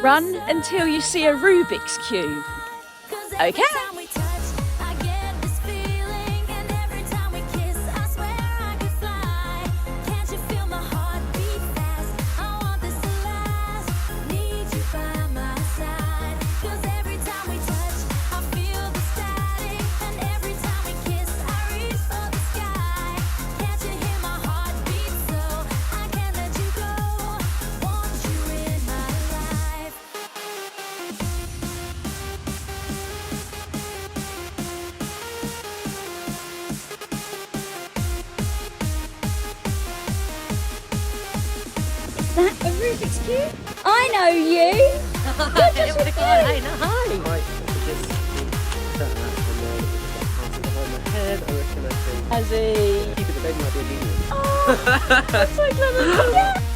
Run until you see a Rubik's Cube. Okay. That a Rubik's Cube? I know you! What does it do? Hi. Right, just that and then passing behind my head. I reckon I can Has he? keep it, the baby might be a genius. Oh, that's so clever. Yeah.